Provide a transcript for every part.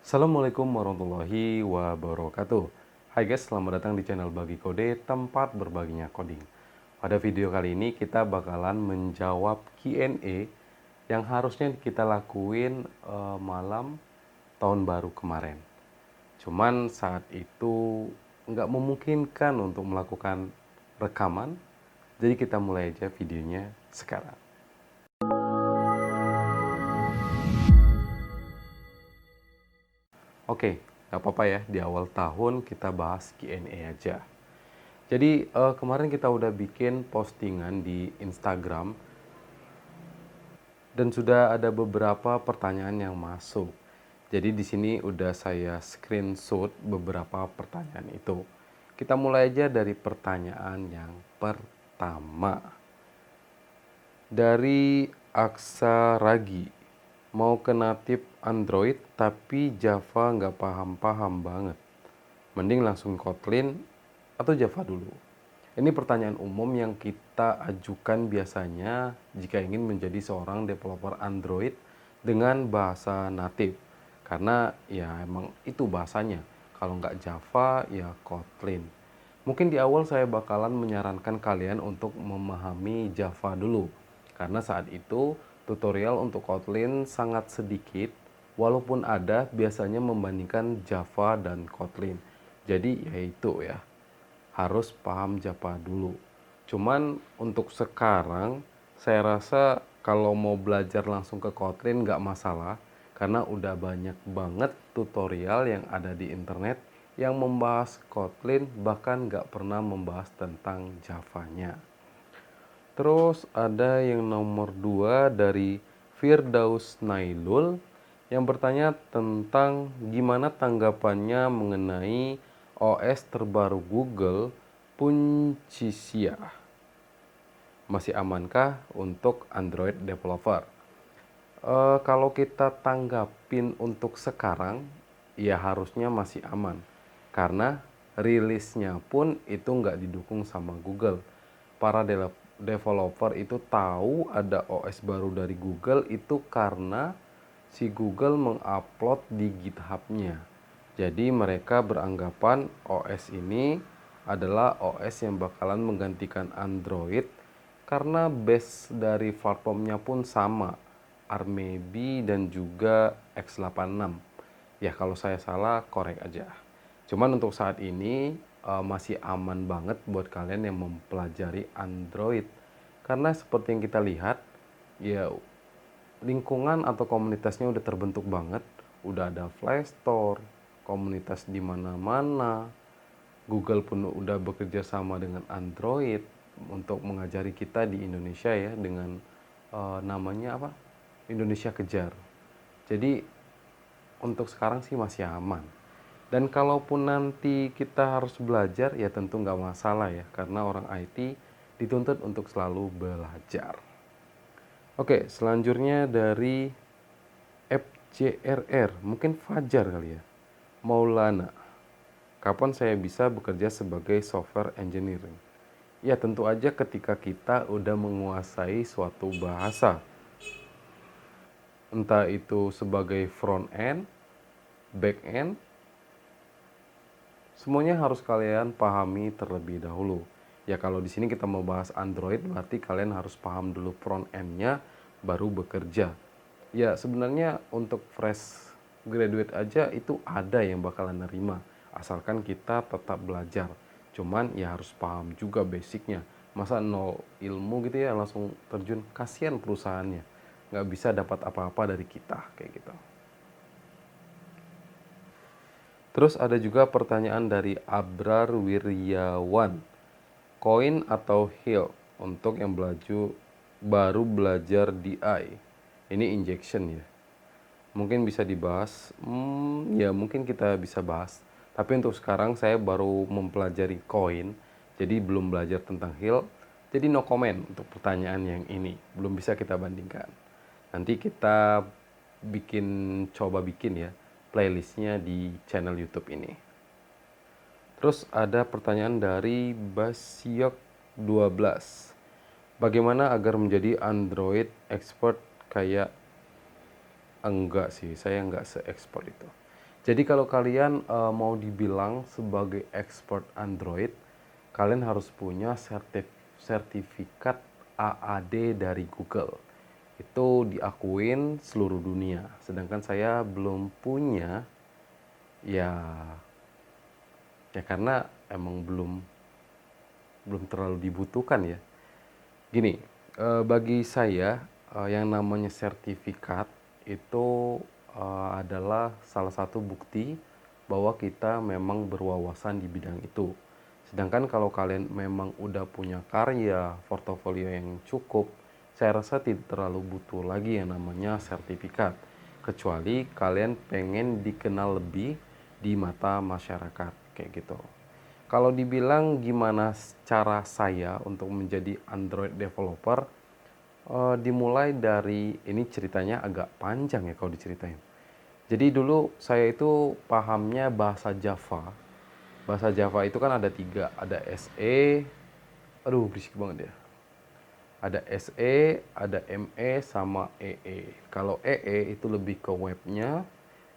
Assalamualaikum warahmatullahi wabarakatuh. Hai guys, selamat datang di channel Bagi Kode, tempat berbaginya coding. Pada video kali ini kita bakalan menjawab Q&A yang harusnya kita lakuin malam tahun baru kemarin. Cuman saat itu nggak memungkinkan untuk melakukan rekaman, jadi kita mulai aja videonya sekarang. Oke, nggak apa-apa ya, di awal tahun kita bahas Q&A aja. Jadi kemarin kita udah bikin postingan di Instagram dan sudah ada beberapa pertanyaan yang masuk. Jadi di sini udah saya screenshot beberapa pertanyaan itu. Kita mulai aja dari pertanyaan yang pertama. Dari Aksa Ragi, mau ke native Android tapi Java nggak paham-paham banget. Mending langsung Kotlin atau Java dulu? Ini pertanyaan umum yang kita ajukan biasanya jika ingin menjadi seorang developer Android dengan bahasa native. Karena ya emang itu bahasanya. Kalau nggak Java ya Kotlin. Mungkin di awal saya bakalan menyarankan kalian untuk memahami Java dulu. Karena saat itu tutorial untuk Kotlin sangat sedikit. Walaupun ada, biasanya membandingkan Java dan Kotlin. Jadi ya itu ya, harus paham Java dulu. Cuman untuk sekarang saya rasa kalau mau belajar langsung ke Kotlin nggak masalah, karena udah banyak banget tutorial yang ada di internet yang membahas Kotlin, bahkan nggak pernah membahas tentang Javanya. Terus ada yang nomor 2 dari Firdaus Nailul yang bertanya tentang gimana tanggapannya mengenai OS terbaru Google, Punchisia. Masih amankah untuk Android developer? Kalau kita tanggapin untuk sekarang, ya harusnya masih aman. Karena rilisnya pun itu nggak didukung sama Google. Para developer itu tahu ada OS baru dari Google itu karena si Google mengupload di GitHub-nya. Jadi mereka beranggapan OS ini adalah OS yang bakalan menggantikan Android karena base dari platformnya pun sama, Armebi dan juga X86. Ya kalau saya salah korek aja. Cuman untuk saat ini masih aman banget buat kalian yang mempelajari Android. Karena seperti yang kita lihat, ya lingkungan atau komunitasnya udah terbentuk banget. Udah ada Play Store, komunitas di mana-mana. Google pun udah bekerja sama dengan Android untuk mengajari kita di Indonesia ya dengan namanya apa? Indonesia Kejar. Jadi untuk sekarang sih masih aman. Dan kalaupun nanti kita harus belajar ya tentu nggak masalah ya karena orang IT dituntut untuk selalu belajar. Oke, selanjutnya dari FJRR, mungkin Fajar kali ya. Maulana, kapan saya bisa bekerja sebagai software engineering? Ya tentu aja ketika kita udah menguasai suatu bahasa. Entah itu sebagai front end, back end, semuanya harus kalian pahami terlebih dahulu. Ya kalau di sini kita mau bahas Android berarti kalian harus paham dulu front end-nya baru bekerja. Ya sebenarnya untuk fresh graduate aja itu ada yang bakalan nerima asalkan kita tetap belajar. Cuman ya harus paham juga basicnya. Masa nol ilmu gitu ya langsung terjun, kasihan perusahaannya. Nggak bisa dapat apa-apa dari kita kayak gitu. Terus ada juga pertanyaan dari Abrar Wiryawan. Koin atau Hill untuk yang baru belajar DI. Ini injection ya. Mungkin bisa dibahas. Ya mungkin kita bisa bahas. Tapi untuk sekarang saya baru mempelajari koin. Jadi belum belajar tentang Hill. Jadi no comment untuk pertanyaan yang ini. Belum bisa kita bandingkan. Nanti kita coba bikin ya playlistnya di channel YouTube ini. Terus ada pertanyaan dari Basiok 12. Bagaimana agar menjadi Android expert kayak enggak sih, saya enggak se-expert itu. Jadi kalau kalian mau dibilang sebagai expert Android, kalian harus punya sertifikat AAD dari Google. Itu diakuin seluruh dunia. Sedangkan saya belum punya, ya ya karena emang belum terlalu dibutuhkan ya. Gini, bagi saya yang namanya sertifikat itu adalah salah satu bukti bahwa kita memang berwawasan di bidang itu. Sedangkan kalau kalian memang udah punya karya, portofolio yang cukup, saya rasa tidak terlalu butuh lagi yang namanya sertifikat. Kecuali kalian pengen dikenal lebih di mata masyarakat, kayak gitu. Kalau dibilang gimana cara saya untuk menjadi Android developer, dimulai dari ini ceritanya agak panjang ya kalau diceritain. Jadi dulu saya itu pahamnya bahasa Java. Bahasa Java itu kan ada tiga, ada SE, aduh berisik banget ya. Ada SE, ada ME, sama EE. Kalau EE itu lebih ke webnya,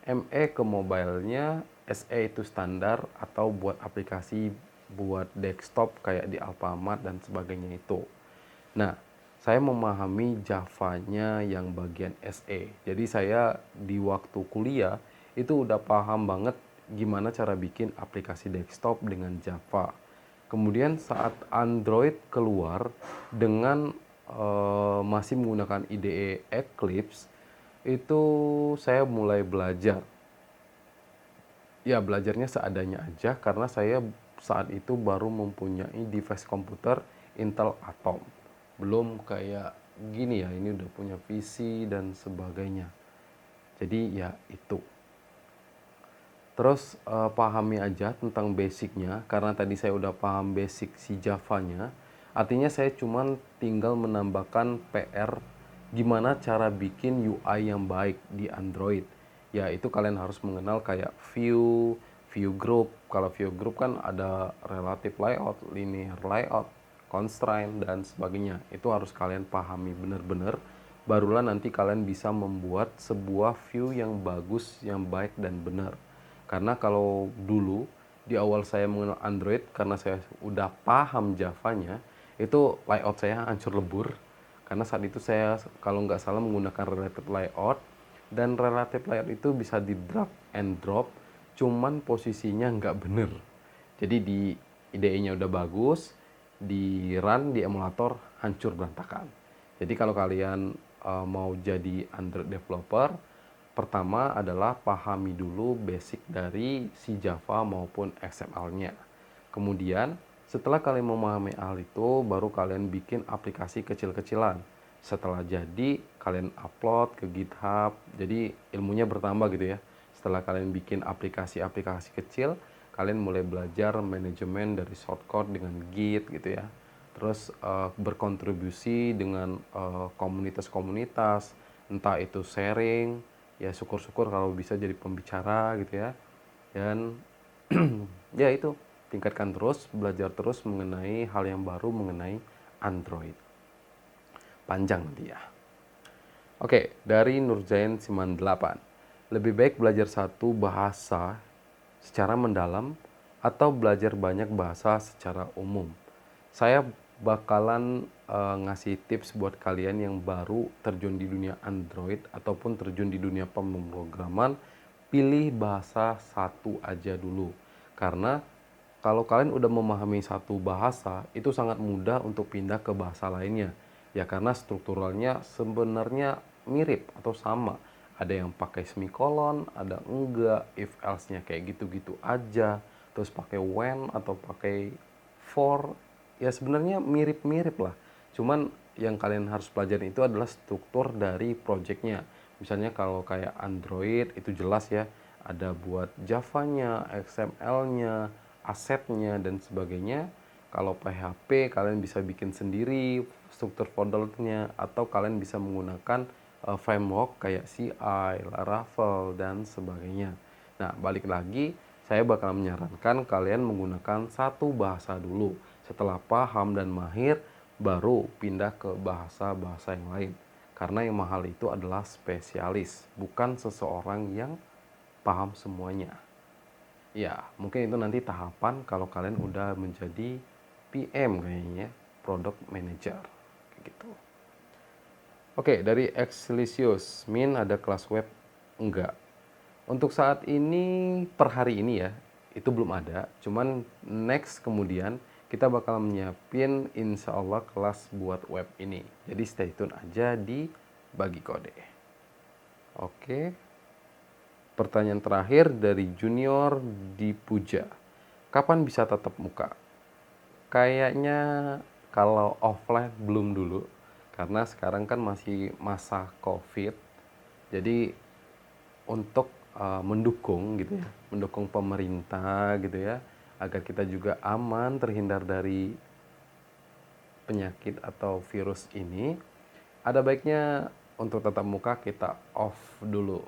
ME ke mobilenya, SE itu standar atau buat aplikasi buat desktop kayak di Alfamart dan sebagainya itu. Nah, saya memahami Javanya yang bagian SE. Jadi saya di waktu kuliah itu udah paham banget gimana cara bikin aplikasi desktop dengan Java. Kemudian saat Android keluar dengan masih menggunakan IDE Eclipse, itu saya mulai belajar. Ya, belajarnya seadanya aja karena saya saat itu baru mempunyai device komputer Intel Atom. Belum kayak gini ya, ini udah punya PC dan sebagainya. Jadi ya itu. Terus pahami aja tentang basicnya, karena tadi saya udah paham basic si Javanya. Artinya saya cuman tinggal menambahkan PR gimana cara bikin UI yang baik di Android. Ya itu kalian harus mengenal kayak view group. Kalau view group kan ada relative layout, linear layout, constraint dan sebagainya. Itu harus kalian pahami benar-benar. Barulah nanti kalian bisa membuat sebuah view yang bagus, yang baik dan benar. Karena kalau dulu di awal saya mengenal Android, karena saya udah paham Javanya, itu layout saya hancur lebur. Karena saat itu saya kalau nggak salah menggunakan relative layout, dan relative layout itu bisa di drag and drop, cuman posisinya nggak bener. Jadi di IDE-nya udah bagus, di run di emulator hancur berantakan. Jadi kalau kalian mau jadi Android developer, pertama adalah pahami dulu basic dari si Java maupun XML-nya. Kemudian setelah kalian memahami hal itu, baru kalian bikin aplikasi kecil-kecilan. Setelah jadi, kalian upload ke GitHub. Jadi ilmunya bertambah gitu ya. Setelah kalian bikin aplikasi-aplikasi kecil, kalian mulai belajar manajemen dari shortcode dengan Git gitu ya. Terus berkontribusi dengan komunitas-komunitas, entah itu sharing, ya syukur-syukur kalau bisa jadi pembicara gitu ya. Dan ya itu, tingkatkan terus, belajar terus mengenai hal yang baru mengenai Android. Panjang nanti ya. Oke, dari Nurjain 98. Lebih baik belajar satu bahasa secara mendalam atau belajar banyak bahasa secara umum? Saya bakalan ngasih tips buat kalian yang baru terjun di dunia Android ataupun terjun di dunia pemrograman, pilih bahasa satu aja dulu. Karena kalau kalian udah memahami satu bahasa, itu sangat mudah untuk pindah ke bahasa lainnya. Ya karena strukturalnya sebenarnya mirip atau sama. Ada yang pakai semikolon, ada enggak, if else-nya kayak gitu-gitu aja. Terus pakai when atau pakai for, ya sebenarnya mirip-mirip lah. Cuman yang kalian harus pelajari itu adalah struktur dari projectnya. Misalnya kalau kayak Android itu jelas ya, ada buat Javanya, XML-nya, asetnya dan sebagainya. Kalau PHP kalian bisa bikin sendiri struktur foldernya, atau kalian bisa menggunakan framework kayak CI, Laravel dan sebagainya. Nah, balik lagi saya bakal menyarankan kalian menggunakan satu bahasa dulu. Setelah paham dan mahir, baru pindah ke bahasa-bahasa yang lain. Karena yang mahal itu adalah spesialis, bukan seseorang yang paham semuanya. Ya, mungkin itu nanti tahapan kalau kalian udah menjadi PM kayaknya, Product Manager. Kayak gitu. Oke, dari Excelsius, Min ada kelas web? Enggak. Untuk saat ini, per hari ini ya, itu belum ada. Cuman next kemudian kita bakal menyiapin insya Allah kelas buat web ini. Jadi stay tune aja di Bagi Kode. Oke. Pertanyaan terakhir dari Junior di Puja. Kapan bisa tatap muka? Kayaknya kalau offline belum dulu. Karena sekarang kan masih masa COVID. Jadi untuk mendukung gitu ya, mendukung pemerintah gitu ya, agar kita juga aman terhindar dari penyakit atau virus ini, ada baiknya untuk tatap muka kita off dulu.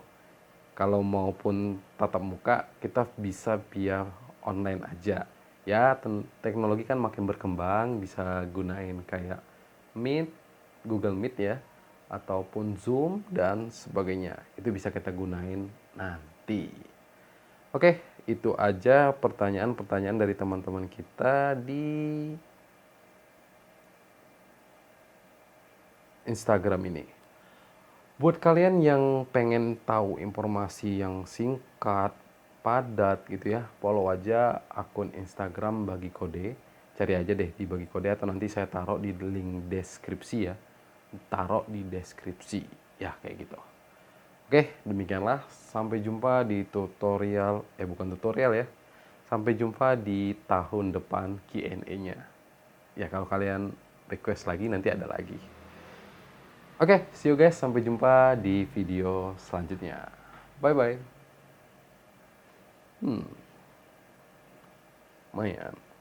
Kalau maupun tatap muka kita bisa via online aja. Ya, teknologi kan makin berkembang, bisa gunain kayak Meet, Google Meet ya, ataupun Zoom dan sebagainya. Itu bisa kita gunain nanti. Oke, itu aja pertanyaan-pertanyaan dari teman-teman kita di Instagram ini. Buat kalian yang pengen tahu informasi yang singkat, padat gitu ya, follow aja akun Instagram Bagi Kode. Cari aja deh di Bagi Kode atau nanti saya taruh di link deskripsi ya. Taruh di deskripsi. Ya, kayak gitu. Oke, demikianlah. Sampai jumpa di tutorial, bukan tutorial ya. Sampai jumpa di tahun depan Q&A-nya. Ya, kalau kalian request lagi, nanti ada lagi. Oke, see you guys. Sampai jumpa di video selanjutnya. Bye-bye. Lumayan.